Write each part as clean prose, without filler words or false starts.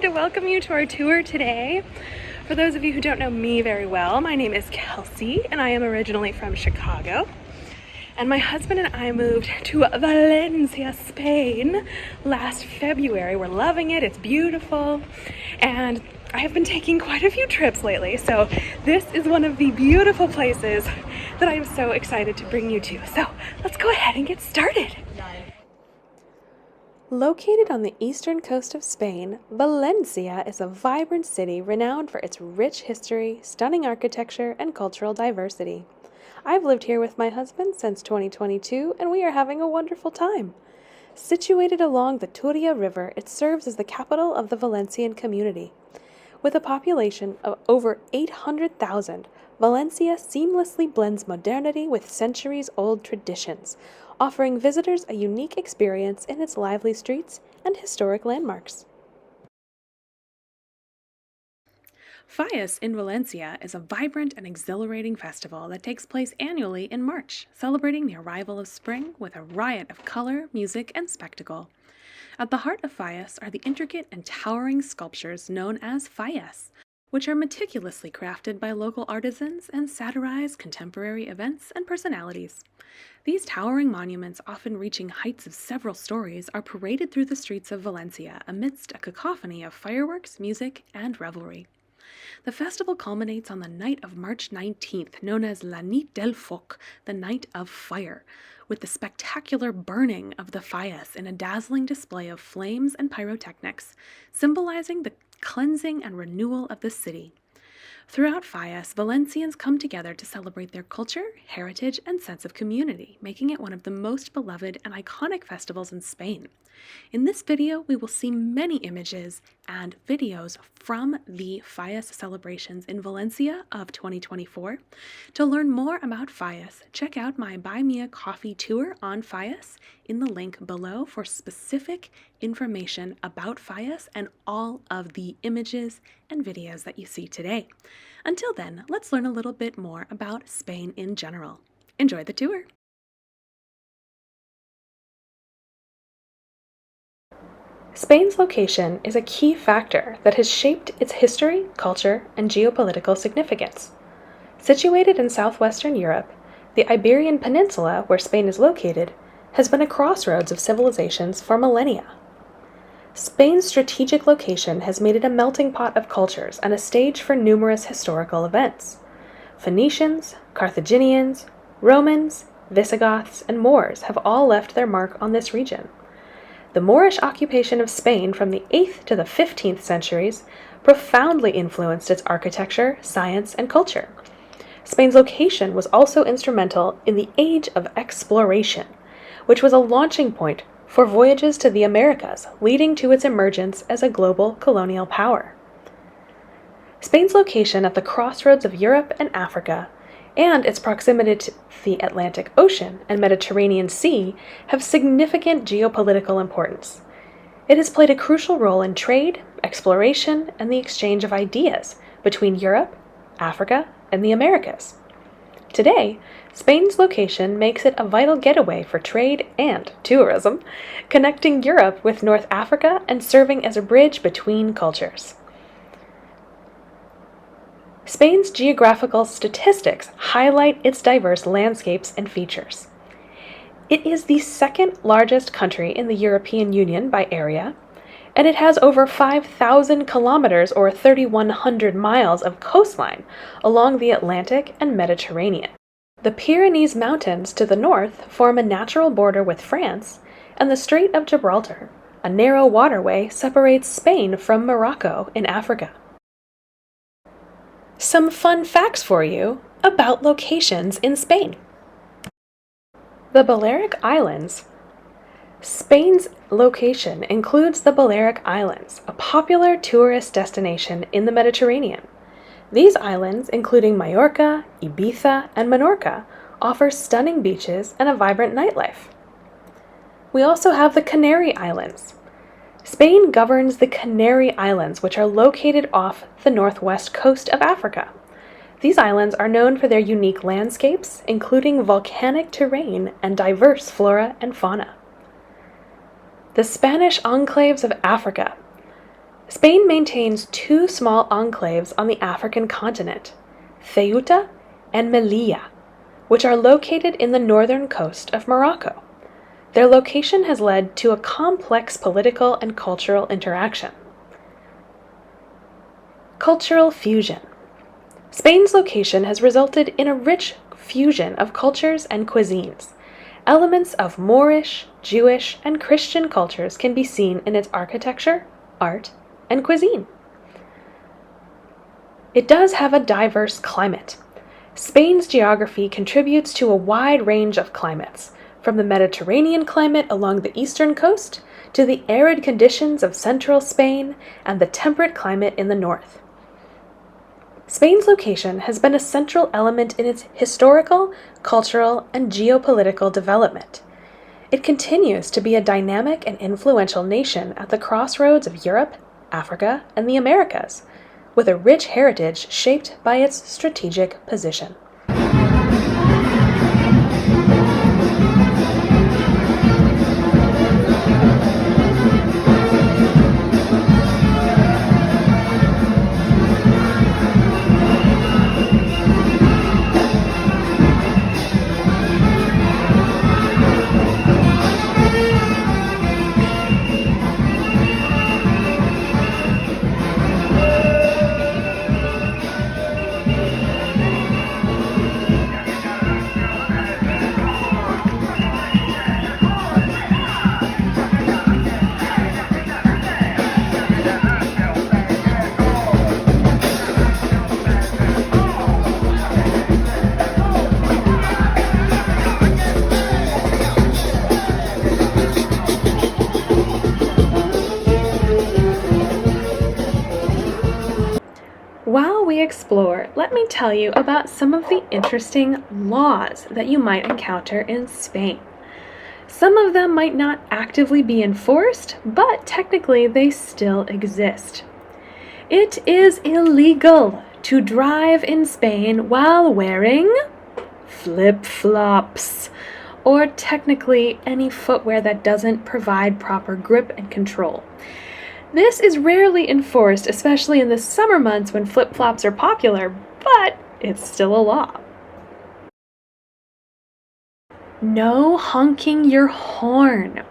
to welcome you to our tour today. For those of you who don't know me very well, my name is Kelsey and I am originally from Chicago. And my husband and I moved to Valencia, Spain last February. We're loving it, it's beautiful, and I have been taking quite a few trips lately, so this is one of the beautiful places that I am so excited to bring you to. So let's go ahead and get started. Located on the eastern coast of Spain, Valencia is a vibrant city renowned for its rich history, stunning architecture, and cultural diversity. I've lived here with my husband since 2022, and we are having a wonderful time. Situated along the Turia River, it serves as the capital of the Valencian community. With a population of over 800,000, Valencia seamlessly blends modernity with centuries-old traditions, offering visitors a unique experience in its lively streets and historic landmarks. Fallas in Valencia is a vibrant and exhilarating festival that takes place annually in March, celebrating the arrival of spring with a riot of color, music, and spectacle. At the heart of Fallas are the intricate and towering sculptures known as fallas, which are meticulously crafted by local artisans and satirize contemporary events and personalities. These towering monuments, often reaching heights of several stories, are paraded through the streets of Valencia amidst a cacophony of fireworks, music, and revelry. The festival culminates on the night of March 19th, known as La Nit del Foc, the Night of Fire, with the spectacular burning of the fallas in a dazzling display of flames and pyrotechnics, symbolizing the cleansing and renewal of the city. Throughout Fallas, Valencians come together to celebrate their culture, heritage, and sense of community, making it one of the most beloved and iconic festivals in Spain. In this video, we will see many images and videos from the Fallas celebrations in Valencia of 2024. To learn more about Fallas, check out my Buy Me a Coffee tour on Fallas in the link below for specific information about Fallas and all of the images and videos that you see today. Until then, let's learn a little bit more about Spain in general. Enjoy the tour! Spain's location is a key factor that has shaped its history, culture, and geopolitical significance. Situated in southwestern Europe, the Iberian Peninsula, where Spain is located, has been a crossroads of civilizations for millennia. Spain's strategic location has made it a melting pot of cultures and a stage for numerous historical events. Phoenicians, Carthaginians, Romans, Visigoths, and Moors have all left their mark on this region. The Moorish occupation of Spain from the 8th to the 15th centuries profoundly influenced its architecture, science, and culture. Spain's location was also instrumental in the Age of Exploration, which was a launching point for voyages to the Americas, leading to its emergence as a global colonial power. Spain's location at the crossroads of Europe and Africa and its proximity to the Atlantic Ocean and Mediterranean Sea have significant geopolitical importance. It has played a crucial role in trade, exploration, and the exchange of ideas between Europe, Africa, and the Americas. Today, Spain's location makes it a vital getaway for trade and tourism, connecting Europe with North Africa and serving as a bridge between cultures. Spain's geographical statistics highlight its diverse landscapes and features. It is the second largest country in the European Union by area, and it has over 5,000 kilometers or 3,100 miles of coastline along the Atlantic and Mediterranean. The Pyrenees Mountains to the north form a natural border with France, and the Strait of Gibraltar, a narrow waterway, separates Spain from Morocco in Africa. Some fun facts for you about locations in Spain. The Balearic Islands. Spain's location includes the Balearic Islands, a popular tourist destination in the Mediterranean. These islands, including Majorca, Ibiza, and Menorca, offer stunning beaches and a vibrant nightlife. We also have the Canary Islands. Spain governs the Canary Islands, which are located off the northwest coast of Africa. These islands are known for their unique landscapes, including volcanic terrain and diverse flora and fauna. The Spanish enclaves of Africa. Spain maintains two small enclaves on the African continent, Ceuta and Melilla, which are located in the northern coast of Morocco. Their location has led to a complex political and cultural interaction. Cultural fusion. Spain's location has resulted in a rich fusion of cultures and cuisines. Elements of Moorish, Jewish, and Christian cultures can be seen in its architecture, art, and cuisine. It does have a diverse climate. Spain's geography contributes to a wide range of climates, from the Mediterranean climate along the eastern coast to the arid conditions of central Spain and the temperate climate in the north. Spain's location has been a central element in its historical, cultural, and geopolitical development. It continues to be a dynamic and influential nation at the crossroads of Europe, Africa, and the Americas, with a rich heritage shaped by its strategic position. While we explore, let me tell you about some of the interesting laws that you might encounter in Spain. Some of them might not actively be enforced, but technically they still exist. It is illegal to drive in Spain while wearing flip-flops, or technically any footwear that doesn't provide proper grip and control. This is rarely enforced, especially in the summer months when flip-flops are popular, but it's still a law. No honking your horn.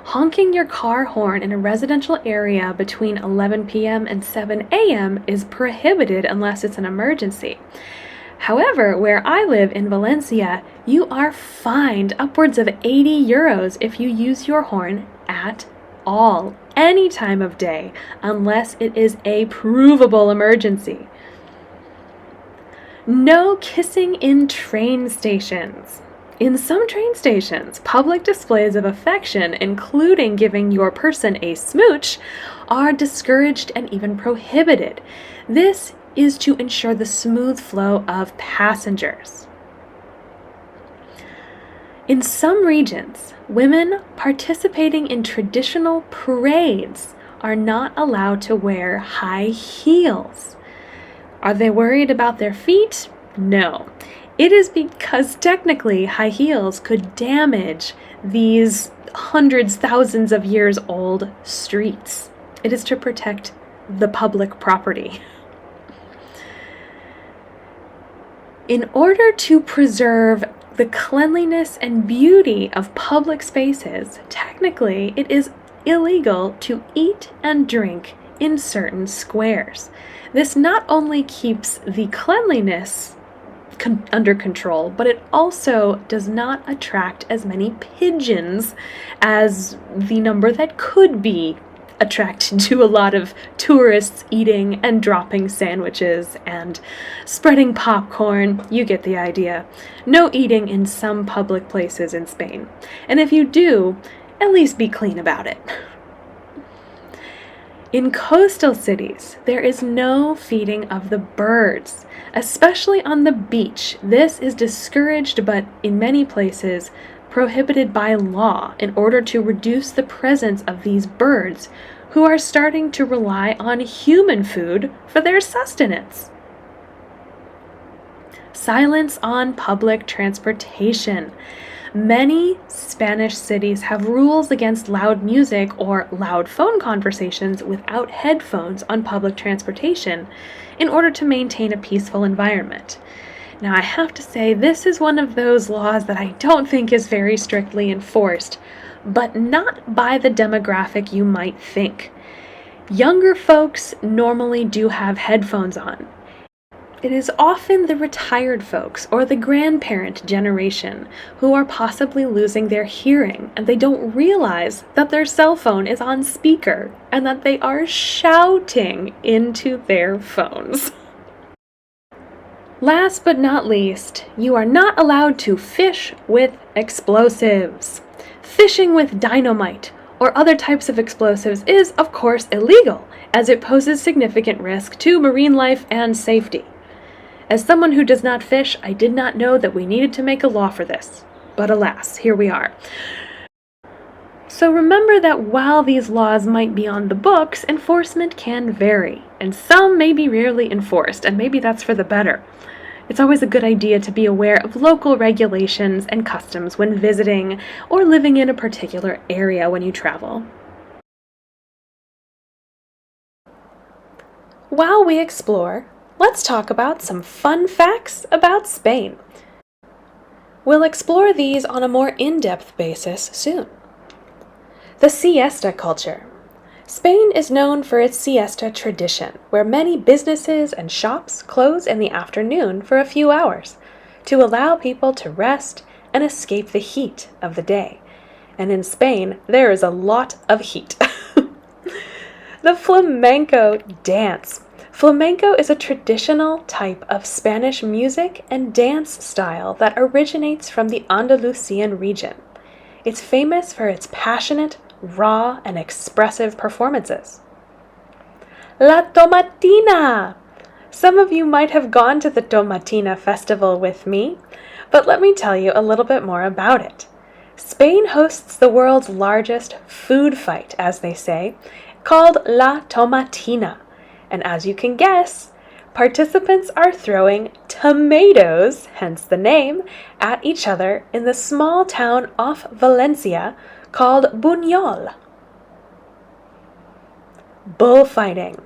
Honking your car horn in a residential area between 11 p.m. and 7 a.m. is prohibited unless it's an emergency. However, where I live in Valencia, you are fined upwards of 80 euros if you use your horn at all, any time of day, unless it is a provable emergency. No kissing in train stations. In some train stations, public displays of affection, including giving your person a smooch, are discouraged and even prohibited. This is to ensure the smooth flow of passengers. In some regions, women participating in traditional parades are not allowed to wear high heels. Are they worried about their feet? No. It is because technically high heels could damage these hundreds, thousands of years old streets. It is to protect the public property. In order to preserve the cleanliness and beauty of public spaces, technically it is illegal to eat and drink in certain squares. This not only keeps the cleanliness under control, but it also does not attract as many pigeons as the number that could be attracted to a lot of tourists eating and dropping sandwiches and spreading popcorn. You get the idea. No eating in some public places in Spain. And if you do, at least be clean about it. In coastal cities, there is no feeding of the birds, especially on the beach. This is discouraged, but in many places prohibited by law in order to reduce the presence of these birds who are starting to rely on human food for their sustenance. Silence on public transportation. Many Spanish cities have rules against loud music or loud phone conversations without headphones on public transportation in order to maintain a peaceful environment. Now, I have to say, this is one of those laws that I don't think is very strictly enforced, but not by the demographic you might think. Younger folks normally do have headphones on. It is often the retired folks or the grandparent generation who are possibly losing their hearing, and they don't realize that their cell phone is on speaker and that they are shouting into their phones. Last but not least, you are not allowed to fish with explosives. Fishing with dynamite or other types of explosives is, of course, illegal, as it poses significant risk to marine life and safety. As someone who does not fish, I did not know that we needed to make a law for this. But alas, here we are. So remember that while these laws might be on the books, enforcement can vary, and some may be rarely enforced, and maybe that's for the better. It's always a good idea to be aware of local regulations and customs when visiting or living in a particular area when you travel. While we explore, let's talk about some fun facts about Spain. We'll explore these on a more in-depth basis soon. The siesta culture. Spain is known for its siesta tradition, where many businesses and shops close in the afternoon for a few hours to allow people to rest and escape the heat of the day. And in Spain, there is a lot of heat. The flamenco dance. Flamenco is a traditional type of Spanish music and dance style that originates from the Andalusian region. It's famous for its passionate, raw, and expressive performances. La Tomatina! Some of you might have gone to the Tomatina festival with me, but let me tell you a little bit more about it. Spain hosts the world's largest food fight, as they say, called La Tomatina. And as you can guess, participants are throwing tomatoes, hence the name, at each other in the small town off Valencia called Buñol. Bullfighting.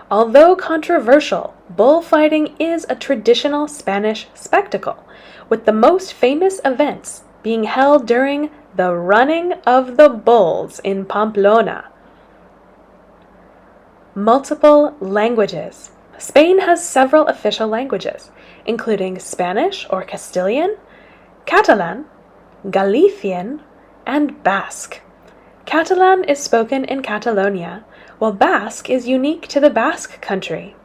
Although controversial, bullfighting is a traditional Spanish spectacle, with the most famous events being held during the Running of the Bulls in Pamplona. Multiple languages. Spain has several official languages, including Spanish or Castilian, Catalan, Galician, and Basque. Catalan is spoken in Catalonia, while Basque is unique to the Basque country.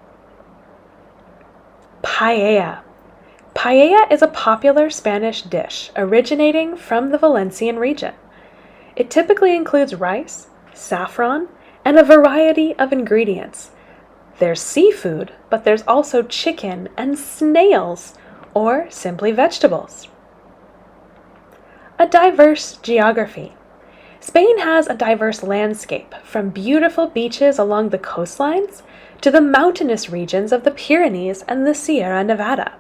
Paella. Paella is a popular Spanish dish originating from the Valencian region. It typically includes rice, saffron, and a variety of ingredients. There's seafood, but there's also chicken and snails, or simply vegetables. A diverse geography. Spain has a diverse landscape, from beautiful beaches along the coastlines to the mountainous regions of the Pyrenees and the Sierra Nevada.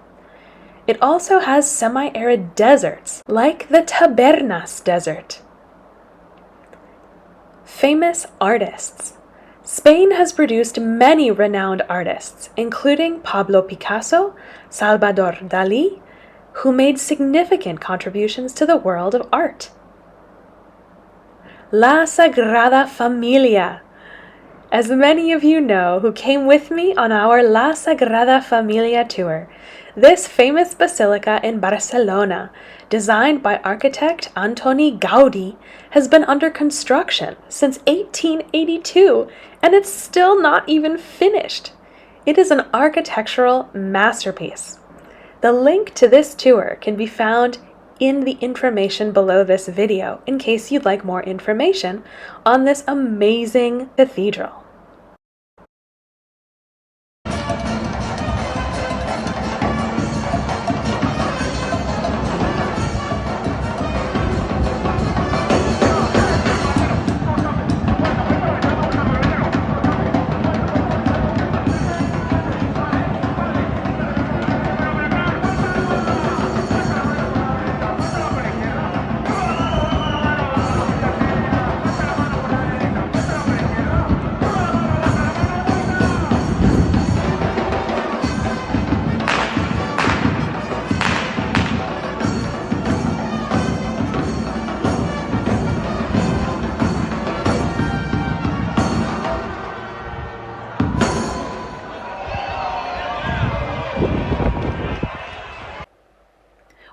It also has semi-arid deserts, like the Tabernas Desert. Famous artists. Spain has produced many renowned artists, including Pablo Picasso, Salvador Dalí, who made significant contributions to the world of art. La Sagrada Familia. As many of you know who came with me on our La Sagrada Familia tour, this famous basilica in Barcelona, designed by architect Antoni Gaudí, has been under construction since 1882, and it's still not even finished. It is an architectural masterpiece. The link to this tour can be found in the information below this video in case you'd like more information on this amazing cathedral.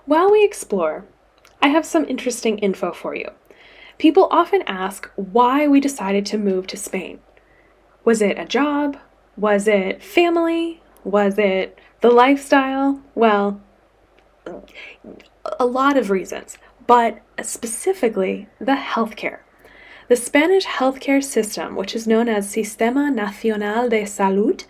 While we explore, I have some interesting info for you. People often ask why we decided to move to Spain. Was it a job? Was it family? Was it the lifestyle? Well, a lot of reasons, but specifically the healthcare. The Spanish healthcare system, which is known as Sistema Nacional de Salud,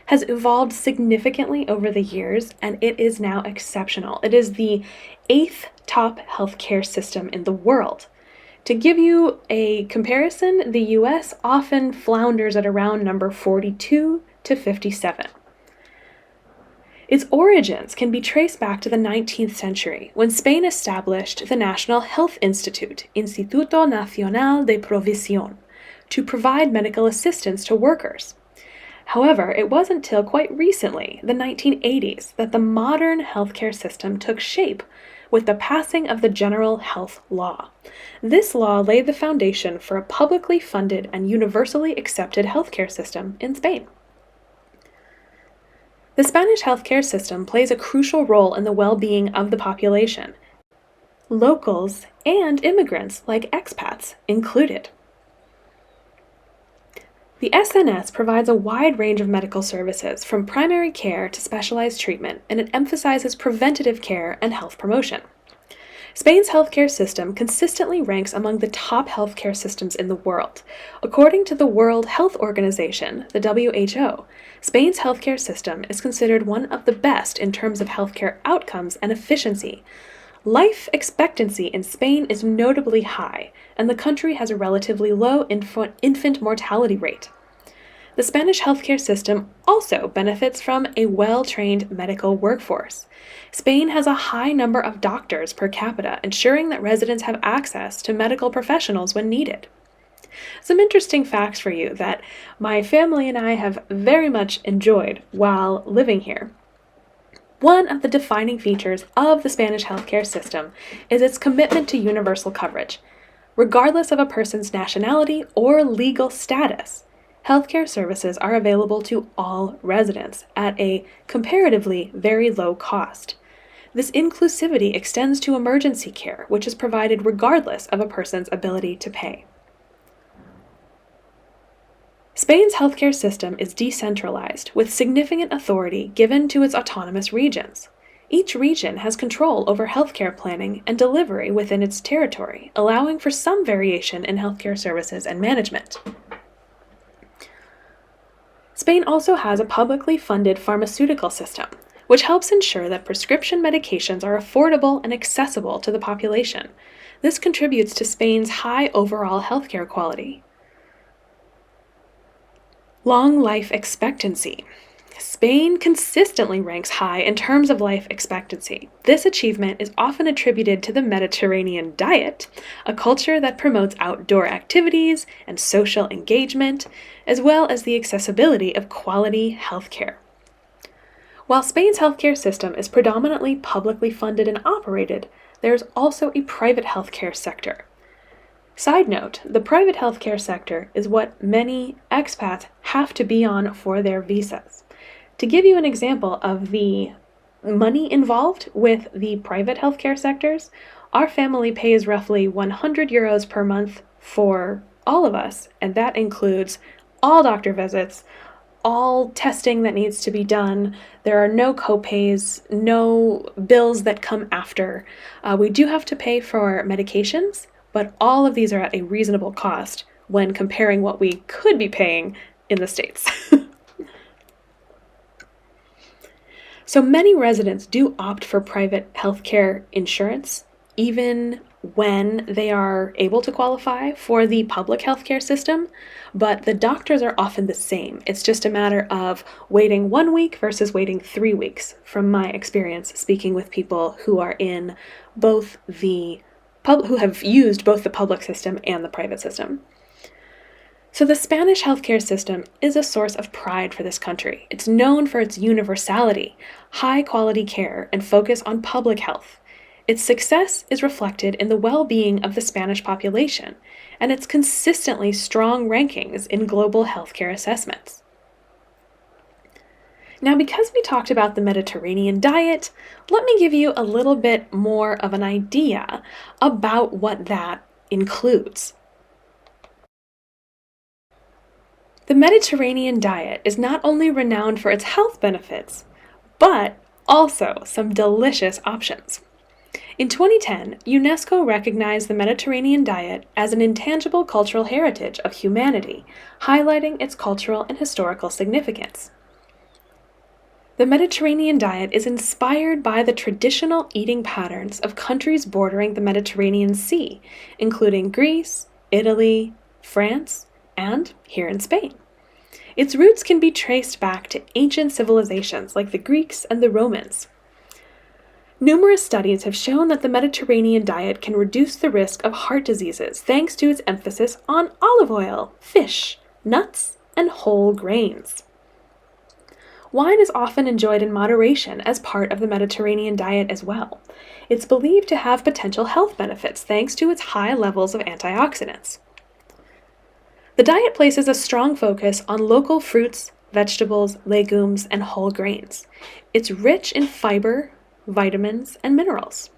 has evolved significantly over the years, and it is now exceptional. It is the 8th top healthcare system in the world. To give you a comparison, the US often flounders at around number 42 to 57. Its origins can be traced back to the 19th century, when Spain established the National Health Institute, Instituto Nacional de Provisión, to provide medical assistance to workers. However, it wasn't until quite recently, the 1980s, that the modern healthcare system took shape with the passing of the General Health Law. This law laid the foundation for a publicly funded and universally accepted healthcare system in Spain. The Spanish healthcare system plays a crucial role in the well-being of the population, locals and immigrants like expats included. The SNS provides a wide range of medical services, from primary care to specialized treatment, and it emphasizes preventative care and health promotion. Spain's healthcare system consistently ranks among the top healthcare systems in the world. According to the World Health Organization, the WHO, Spain's healthcare system is considered one of the best in terms of healthcare outcomes and efficiency. Life expectancy in Spain is notably high, and the country has a relatively low infant mortality rate. The Spanish healthcare system also benefits from a well-trained medical workforce. Spain has a high number of doctors per capita, ensuring that residents have access to medical professionals when needed. Some interesting facts for you that my family and I have very much enjoyed while living here. One of the defining features of the Spanish healthcare system is its commitment to universal coverage. Regardless of a person's nationality or legal status, healthcare services are available to all residents at a comparatively very low cost. This inclusivity extends to emergency care, which is provided regardless of a person's ability to pay. Spain's healthcare system is decentralized, with significant authority given to its autonomous regions. Each region has control over healthcare planning and delivery within its territory, allowing for some variation in healthcare services and management. Spain also has a publicly funded pharmaceutical system, which helps ensure that prescription medications are affordable and accessible to the population. This contributes to Spain's high overall healthcare quality. Long life expectancy. Spain consistently ranks high in terms of life expectancy. This achievement is often attributed to the Mediterranean diet, a culture that promotes outdoor activities and social engagement, as well as the accessibility of quality healthcare. While Spain's healthcare system is predominantly publicly funded and operated, there is also a private healthcare sector. Side note, the private healthcare sector is what many expats have to be on for their visas. To give you an example of the money involved with the private healthcare sectors, our family pays roughly 100 euros per month for all of us, and that includes all doctor visits, all testing that needs to be done. There are no co-pays, no bills that come after. We do have to pay for medications, but all of these are at a reasonable cost when comparing what we could be paying in the States. So many residents do opt for private healthcare insurance, even when they are able to qualify for the public healthcare system, but the doctors are often the same. It's just a matter of waiting 1 week versus waiting 3 weeks, from my experience speaking with people who are in both who have used both the public system and the private system. So the Spanish healthcare system is a source of pride for this country. It's known for its universality, high-quality care, and focus on public health. Its success is reflected in the well-being of the Spanish population and its consistently strong rankings in global healthcare assessments. Now, because we talked about the Mediterranean diet, let me give you a little bit more of an idea about what that includes. The Mediterranean diet is not only renowned for its health benefits, but also some delicious options. In 2010, UNESCO recognized the Mediterranean diet as an intangible cultural heritage of humanity, highlighting its cultural and historical significance. The Mediterranean diet is inspired by the traditional eating patterns of countries bordering the Mediterranean Sea, including Greece, Italy, France, and here in Spain. Its roots can be traced back to ancient civilizations like the Greeks and the Romans. Numerous studies have shown that the Mediterranean diet can reduce the risk of heart diseases thanks to its emphasis on olive oil, fish, nuts, and whole grains. Wine is often enjoyed in moderation as part of the Mediterranean diet as well. It's believed to have potential health benefits thanks to its high levels of antioxidants. The diet places a strong focus on local fruits, vegetables, legumes, and whole grains. It's rich in fiber, vitamins, and minerals.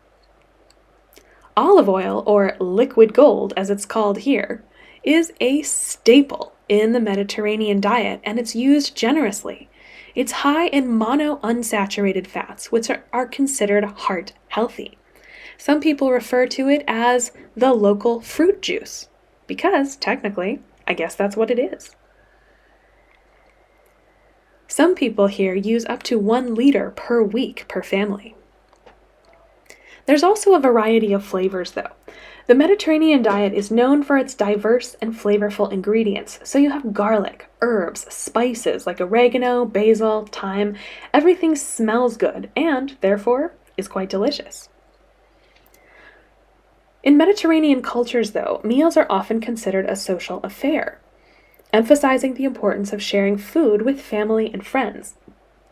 Olive oil, or liquid gold as it's called here, is a staple in the Mediterranean diet, and it's used generously. It's high in monounsaturated fats, which are considered heart healthy. Some people refer to it as the local fruit juice, because technically, I guess that's what it is. Some people here use up to 1 liter per week per family. There's also a variety of flavors though. The Mediterranean diet is known for its diverse and flavorful ingredients, so you have garlic, herbs, spices like oregano, basil, thyme. Everything smells good and, therefore, is quite delicious. In Mediterranean cultures, though, meals are often considered a social affair, emphasizing the importance of sharing food with family and friends.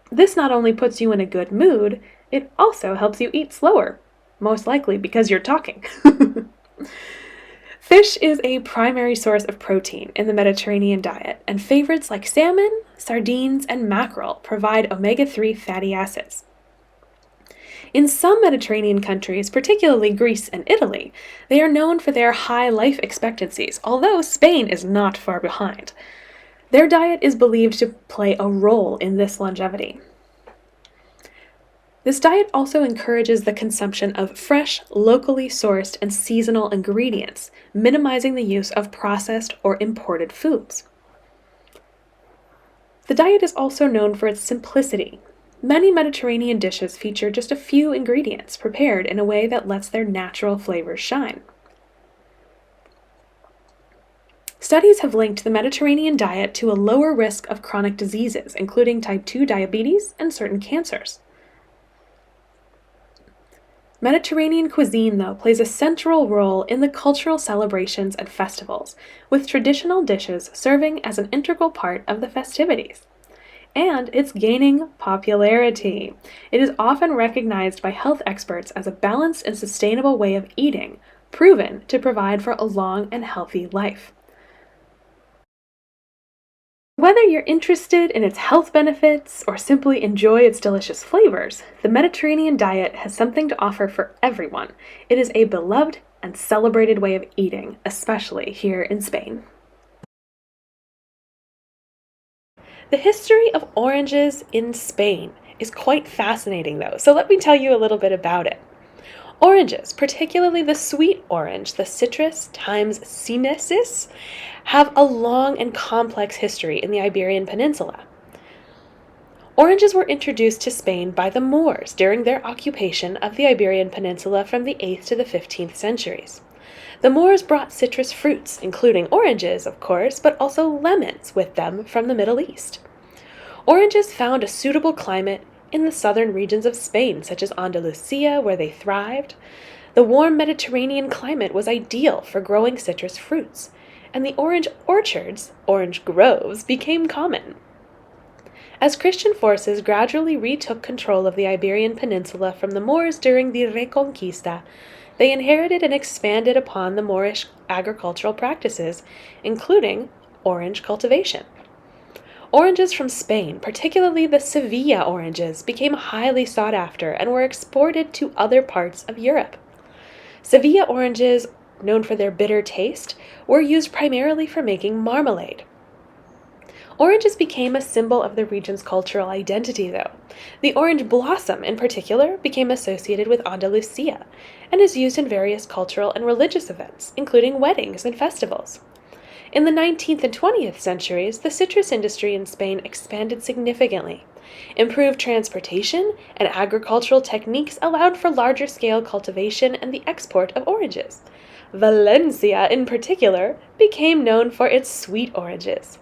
This not only puts you in a good mood, it also helps you eat slower, most likely because you're talking. Fish is a primary source of protein in the Mediterranean diet, and favorites like salmon, sardines, and mackerel provide omega-3 fatty acids. In some Mediterranean countries, particularly Greece and Italy, they are known for their high life expectancies, although Spain is not far behind. Their diet is believed to play a role in this longevity. This diet also encourages the consumption of fresh, locally sourced, and seasonal ingredients, minimizing the use of processed or imported foods. The diet is also known for its simplicity. Many Mediterranean dishes feature just a few ingredients prepared in a way that lets their natural flavors shine. Studies have linked the Mediterranean diet to a lower risk of chronic diseases, including type 2 diabetes and certain cancers. Mediterranean cuisine, though, plays a central role in the cultural celebrations and festivals, with traditional dishes serving as an integral part of the festivities. And it's gaining popularity. It is often recognized by health experts as a balanced and sustainable way of eating, proven to provide for a long and healthy life. Whether you're interested in its health benefits or simply enjoy its delicious flavors, the Mediterranean diet has something to offer for everyone. It is a beloved and celebrated way of eating, especially here in Spain. The history of oranges in Spain is quite fascinating though, so let me tell you a little bit about it. Oranges, particularly the sweet orange, the Citrus times sinensis, have a long and complex history in the Iberian Peninsula. Oranges were introduced to Spain by the Moors during their occupation of the Iberian Peninsula from the 8th to the 15th centuries. The Moors brought citrus fruits, including oranges, of course, but also lemons with them from the Middle East. Oranges found a suitable climate in the southern regions of Spain, such as Andalusia, where they thrived. The warm Mediterranean climate was ideal for growing citrus fruits, and the orange orchards, orange groves, became common. As Christian forces gradually retook control of the Iberian Peninsula from the Moors during the Reconquista, they inherited and expanded upon the Moorish agricultural practices, including orange cultivation. Oranges from Spain, particularly the Sevilla oranges, became highly sought after and were exported to other parts of Europe. Sevilla oranges, known for their bitter taste, were used primarily for making marmalade. Oranges became a symbol of the region's cultural identity, though. The orange blossom, in particular, became associated with Andalusia and is used in various cultural and religious events, including weddings and festivals. In the 19th and 20th centuries, the citrus industry in Spain expanded significantly. Improved transportation and agricultural techniques allowed for larger-scale cultivation and the export of oranges. Valencia, in particular, became known for its sweet oranges.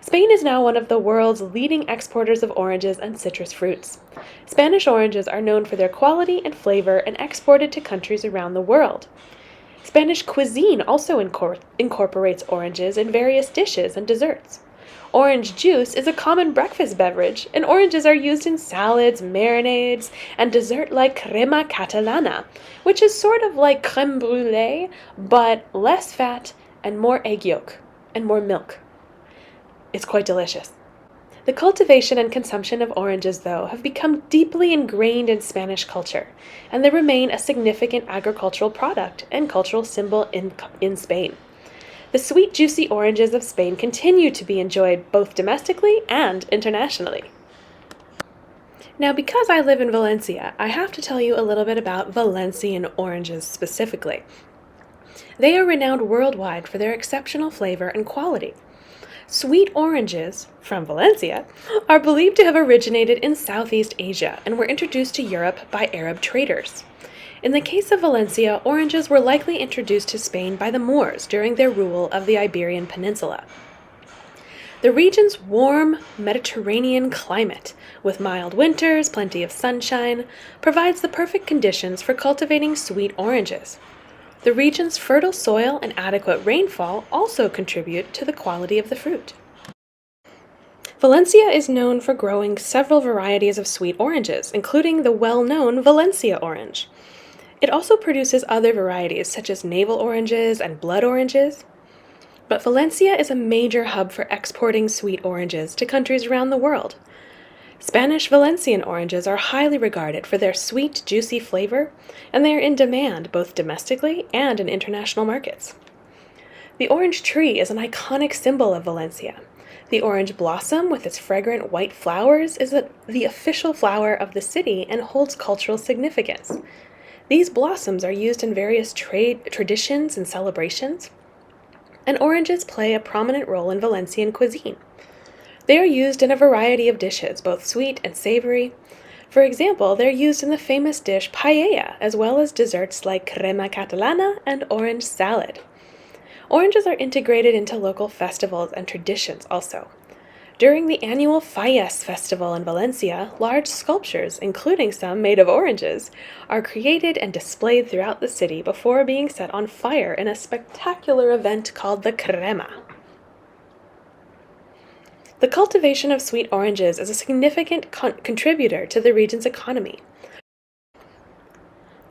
Spain is now one of the world's leading exporters of oranges and citrus fruits. Spanish oranges are known for their quality and flavor and exported to countries around the world. Spanish cuisine also incorporates oranges in various dishes and desserts. Orange juice is a common breakfast beverage, and oranges are used in salads, marinades, and dessert like crema catalana, which is sort of like crème brûlée, but less fat and more egg yolk and more milk. It's quite delicious. The cultivation and consumption of oranges, though, have become deeply ingrained in Spanish culture, and they remain a significant agricultural product and cultural symbol in Spain. The sweet, juicy oranges of Spain continue to be enjoyed both domestically and internationally. Now, because I live in Valencia, I have to tell you a little bit about Valencian oranges specifically. They are renowned worldwide for their exceptional flavor and quality. Sweet oranges, from Valencia, are believed to have originated in Southeast Asia and were introduced to Europe by Arab traders. In the case of Valencia, oranges were likely introduced to Spain by the Moors during their rule of the Iberian Peninsula. The region's warm Mediterranean climate, with mild winters, plenty of sunshine, provides the perfect conditions for cultivating sweet oranges. The region's fertile soil and adequate rainfall also contribute to the quality of the fruit. Valencia is known for growing several varieties of sweet oranges, including the well-known Valencia orange. It also produces other varieties such as navel oranges and blood oranges. But Valencia is a major hub for exporting sweet oranges to countries around the world. Spanish Valencian oranges are highly regarded for their sweet, juicy flavor, and they are in demand both domestically and in international markets. The orange tree is an iconic symbol of Valencia. The orange blossom, with its fragrant white flowers, is the official flower of the city and holds cultural significance. These blossoms are used in various traditions and celebrations, and oranges play a prominent role in Valencian cuisine. They are used in a variety of dishes, both sweet and savory. For example, they're used in the famous dish paella, as well as desserts like crema catalana and orange salad. Oranges are integrated into local festivals and traditions also. During the annual Fallas festival in Valencia, large sculptures, including some made of oranges, are created and displayed throughout the city before being set on fire in a spectacular event called the crema. The cultivation of sweet oranges is a significant contributor to the region's economy.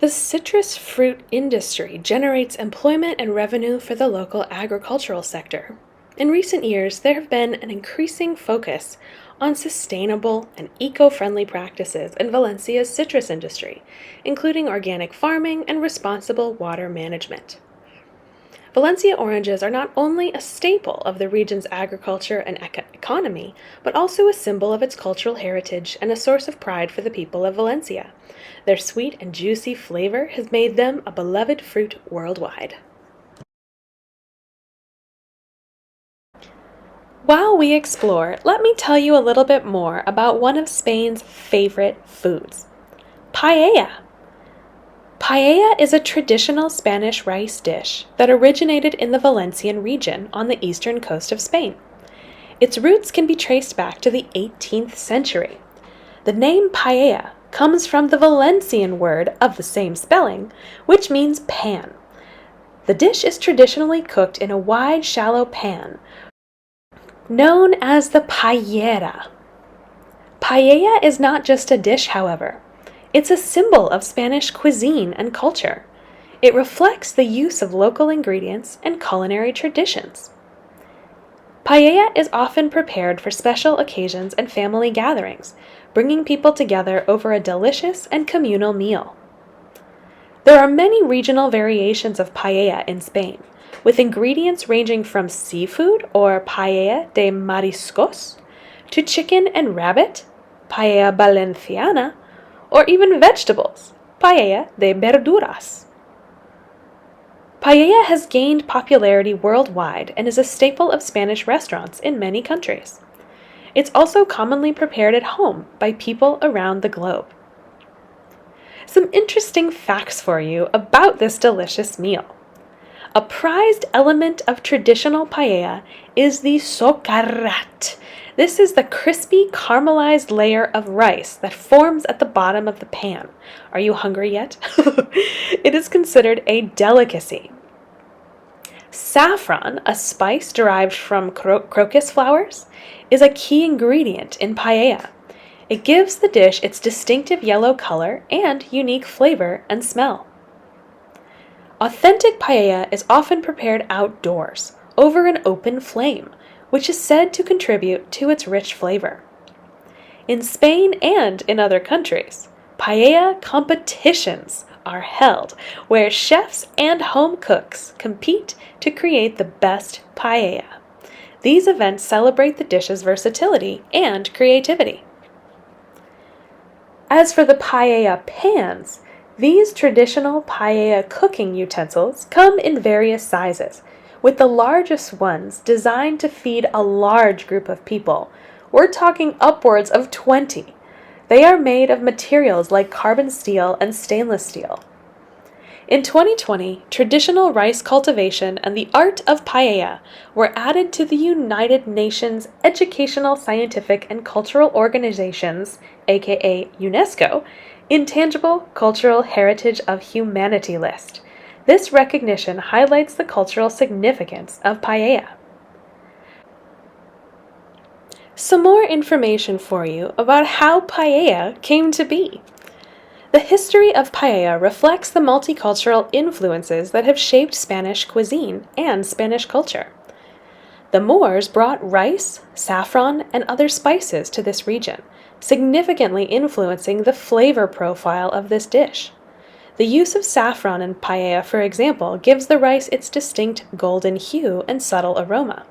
The citrus fruit industry generates employment and revenue for the local agricultural sector. In recent years, there have been an increasing focus on sustainable and eco-friendly practices in Valencia's citrus industry, including organic farming and responsible water management. Valencia oranges are not only a staple of the region's agriculture and economy, but also a symbol of its cultural heritage and a source of pride for the people of Valencia. Their sweet and juicy flavor has made them a beloved fruit worldwide. While we explore, let me tell you a little bit more about one of Spain's favorite foods, paella. Paella is a traditional Spanish rice dish that originated in the Valencian region on the eastern coast of Spain. Its roots can be traced back to the 18th century. The name paella comes from the Valencian word of the same spelling, which means pan. The dish is traditionally cooked in a wide, shallow pan, known as the paellera. Paella is not just a dish, however. It's a symbol of Spanish cuisine and culture. It reflects the use of local ingredients and culinary traditions. Paella is often prepared for special occasions and family gatherings, bringing people together over a delicious and communal meal. There are many regional variations of paella in Spain, with ingredients ranging from seafood or paella de mariscos to chicken and rabbit, paella valenciana, or even vegetables, paella de verduras. Paella has gained popularity worldwide and is a staple of Spanish restaurants in many countries. It's also commonly prepared at home by people around the globe. Some interesting facts for you about this delicious meal. A prized element of traditional paella is the socarrat. This is the crispy caramelized layer of rice that forms at the bottom of the pan. Are you hungry yet? It is considered a delicacy. Saffron, a spice derived from crocus flowers, is a key ingredient in paella. It gives the dish its distinctive yellow color and unique flavor and smell. Authentic paella is often prepared outdoors, over an open flame, which is said to contribute to its rich flavor. In Spain and in other countries, paella competitions are held, where chefs and home cooks compete to create the best paella. These events celebrate the dish's versatility and creativity. As for the paella pans, these traditional paella cooking utensils come in various sizes, with the largest ones designed to feed a large group of people. We're talking upwards of 20. They are made of materials like carbon steel and stainless steel. In 2020, traditional rice cultivation and the art of paella were added to the United Nations Educational, Scientific, and Cultural Organization's, aka UNESCO, Intangible Cultural Heritage of Humanity list. This recognition highlights the cultural significance of paella. Some more information for you about how paella came to be. The history of paella reflects the multicultural influences that have shaped Spanish cuisine and Spanish culture. The Moors brought rice, saffron, and other spices to this region, significantly influencing the flavor profile of this dish. The use of saffron in paella, for example, gives the rice its distinct golden hue and subtle aroma.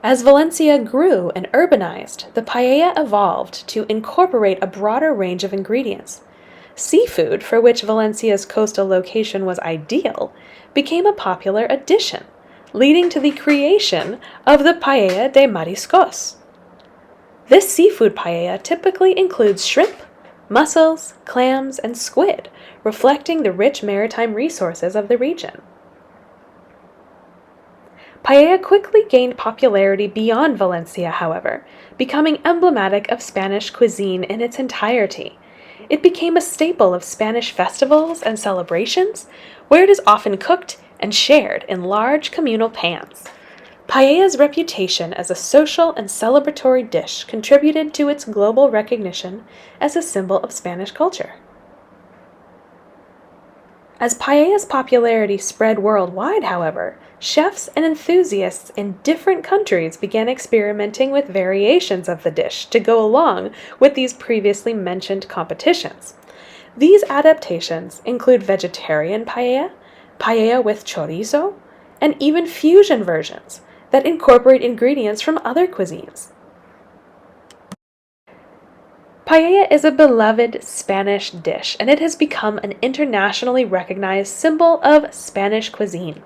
As Valencia grew and urbanized, the paella evolved to incorporate a broader range of ingredients. Seafood, for which Valencia's coastal location was ideal, became a popular addition, leading to the creation of the paella de mariscos. This seafood paella typically includes shrimp, mussels, clams, and squid, reflecting the rich maritime resources of the region. Paella quickly gained popularity beyond Valencia, however, becoming emblematic of Spanish cuisine in its entirety. It became a staple of Spanish festivals and celebrations, where it is often cooked and shared in large communal pans. Paella's reputation as a social and celebratory dish contributed to its global recognition as a symbol of Spanish culture. As paella's popularity spread worldwide, however, chefs and enthusiasts in different countries began experimenting with variations of the dish to go along with these previously mentioned competitions. These adaptations include vegetarian paella, paella with chorizo, and even fusion versions that incorporate ingredients from other cuisines. Paella is a beloved Spanish dish, and it has become an internationally recognized symbol of Spanish cuisine.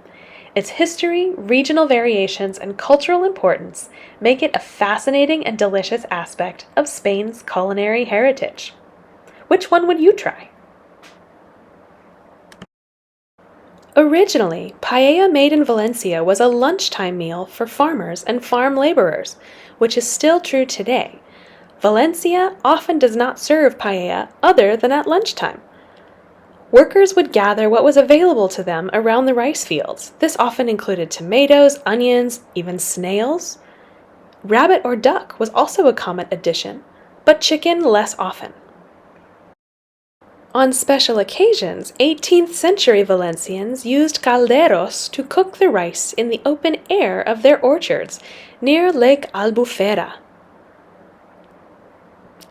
Its history, regional variations, and cultural importance make it a fascinating and delicious aspect of Spain's culinary heritage. Which one would you try? Originally, paella made in Valencia was a lunchtime meal for farmers and farm laborers, which is still true today. Valencia often does not serve paella other than at lunchtime. Workers would gather what was available to them around the rice fields. This often included tomatoes, onions, even snails. Rabbit or duck was also a common addition, but chicken less often. On special occasions, 18th century Valencians used calderos to cook the rice in the open air of their orchards near Lake Albufera.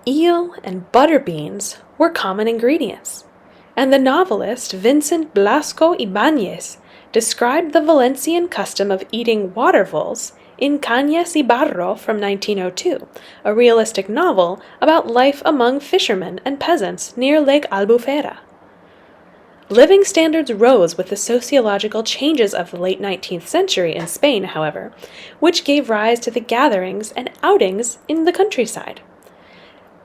Eel and butter beans were common ingredients, and the novelist Vincent Blasco Ibáñez described the Valencian custom of eating water voles in Cañas y Barro from 1902, a realistic novel about life among fishermen and peasants near Lake Albufera. Living standards rose with the sociological changes of the late 19th century in Spain, however, which gave rise to the gatherings and outings in the countryside.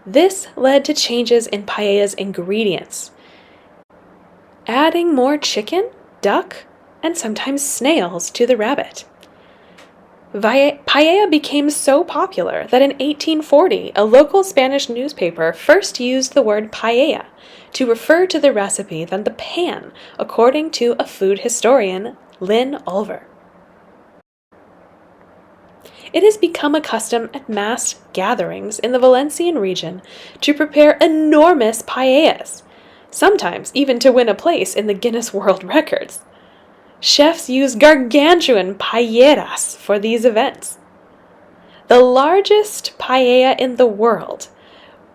This led to changes in paella's ingredients, adding more chicken, duck, and sometimes snails to the rabbit. Paella became so popular that in 1840, a local Spanish newspaper first used the word paella to refer to the recipe than the pan, according to a food historian, Lynn Ulver. It has become a custom at mass gatherings in the Valencian region to prepare enormous paellas, sometimes even to win a place in the Guinness World Records. Chefs use gargantuan paelleras for these events. The largest paella in the world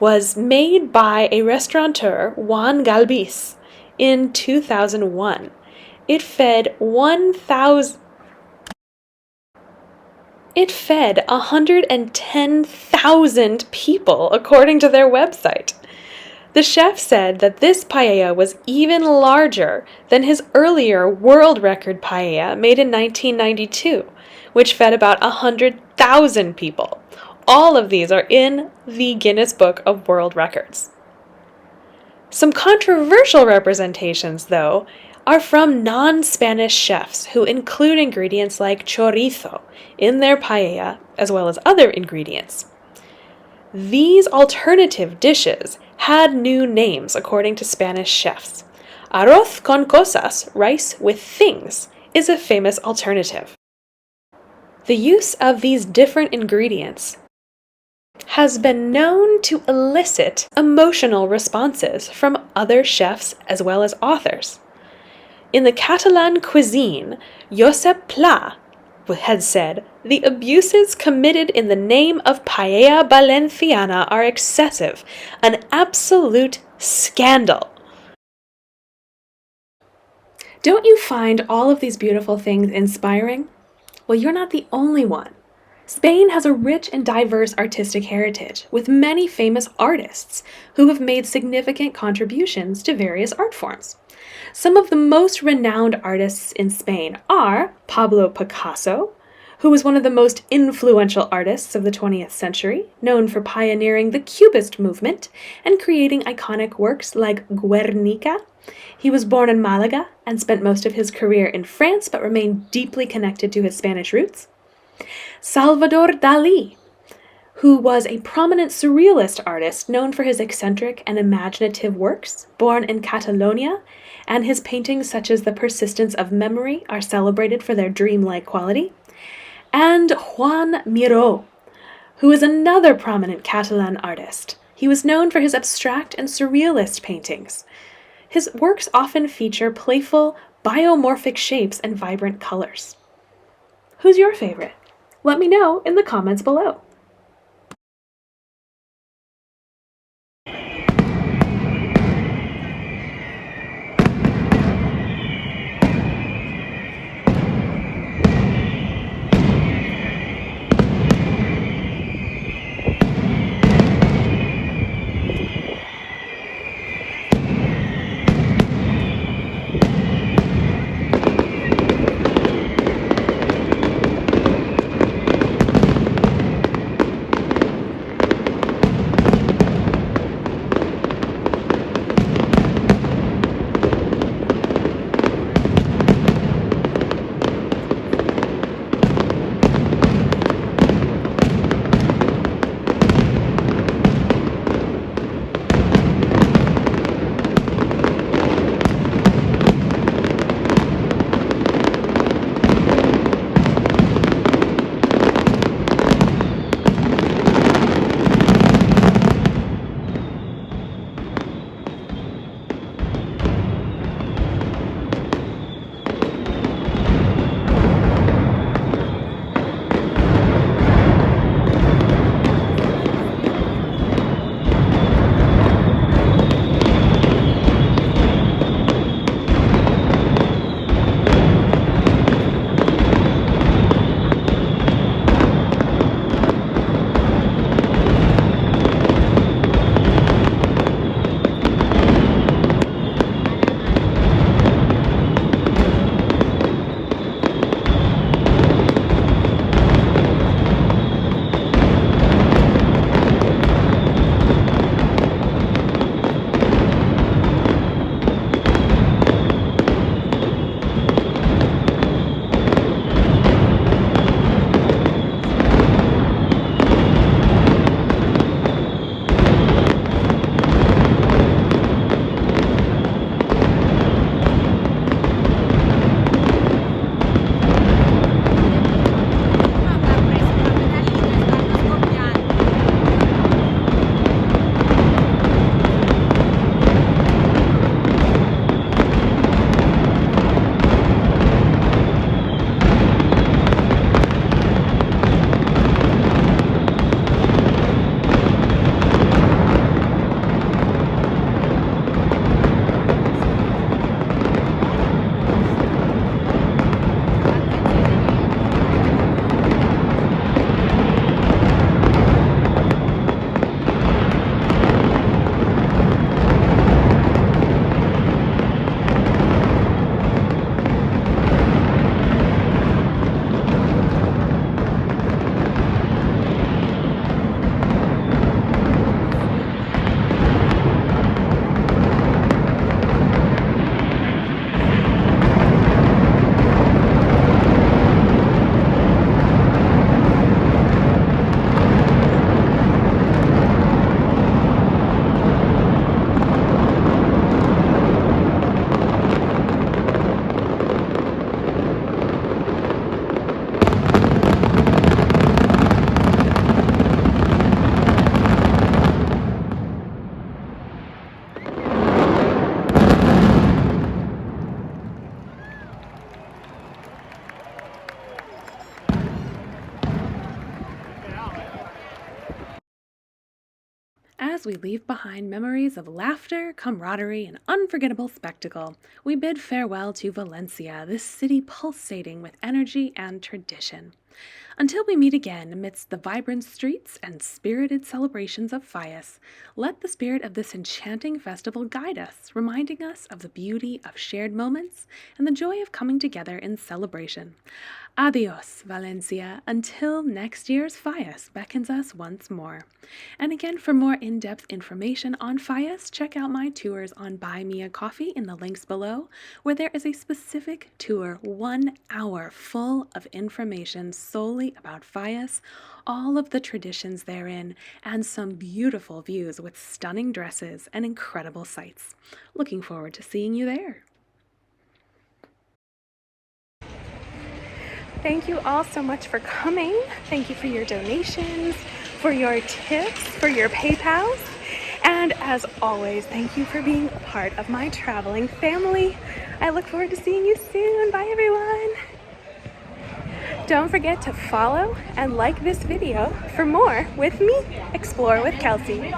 was made by a restaurateur, Juan Galvis, in 2001. It fed 110,000 people, according to their website. The chef said that this paella was even larger than his earlier world record paella made in 1992, which fed about 100,000 people. All of these are in the Guinness Book of World Records. Some controversial representations, though, are from non-Spanish chefs who include ingredients like chorizo in their paella, as well as other ingredients. These alternative dishes had new names according to Spanish chefs. Arroz con cosas, rice with things, is a famous alternative. The use of these different ingredients has been known to elicit emotional responses from other chefs as well as authors. In the Catalan cuisine, Josep Pla had said, "The abuses committed in the name of paella valenciana are excessive, an absolute scandal." Don't you find all of these beautiful things inspiring? Well, you're not the only one. Spain has a rich and diverse artistic heritage, with many famous artists who have made significant contributions to various art forms. Some of the most renowned artists in Spain are Pablo Picasso, who was one of the most influential artists of the 20th century, known for pioneering the Cubist movement and creating iconic works like Guernica. He was born in Malaga and spent most of his career in France, but remained deeply connected to his Spanish roots. Salvador Dalí, who was a prominent surrealist artist known for his eccentric and imaginative works, born in Catalonia, and his paintings such as The Persistence of Memory are celebrated for their dreamlike quality. And Juan Miró, who is another prominent Catalan artist. He was known for his abstract and surrealist paintings. His works often feature playful, biomorphic shapes and vibrant colors. Who's your favorite? Let me know in the comments below. As we leave behind memories of laughter, camaraderie, and unforgettable spectacle, we bid farewell to Valencia, this city pulsating with energy and tradition. Until we meet again amidst the vibrant streets and spirited celebrations of Fallas, let the spirit of this enchanting festival guide us, reminding us of the beauty of shared moments and the joy of coming together in celebration. Adios, Valencia, until next year's Fallas beckons us once more. And again, for more in-depth information on Fallas, check out my tours on Buy Me a Coffee in the links below, where there is a specific tour, 1 hour full of information solely about Fallas, all of the traditions therein, and some beautiful views with stunning dresses and incredible sights. Looking forward to seeing you there. Thank you all so much for coming. Thank you for your donations, for your tips, for your PayPals. And as always, thank you for being a part of my traveling family. I look forward to seeing you soon. Bye, everyone. Don't forget to follow and like this video for more with me, Explore with Kelsey.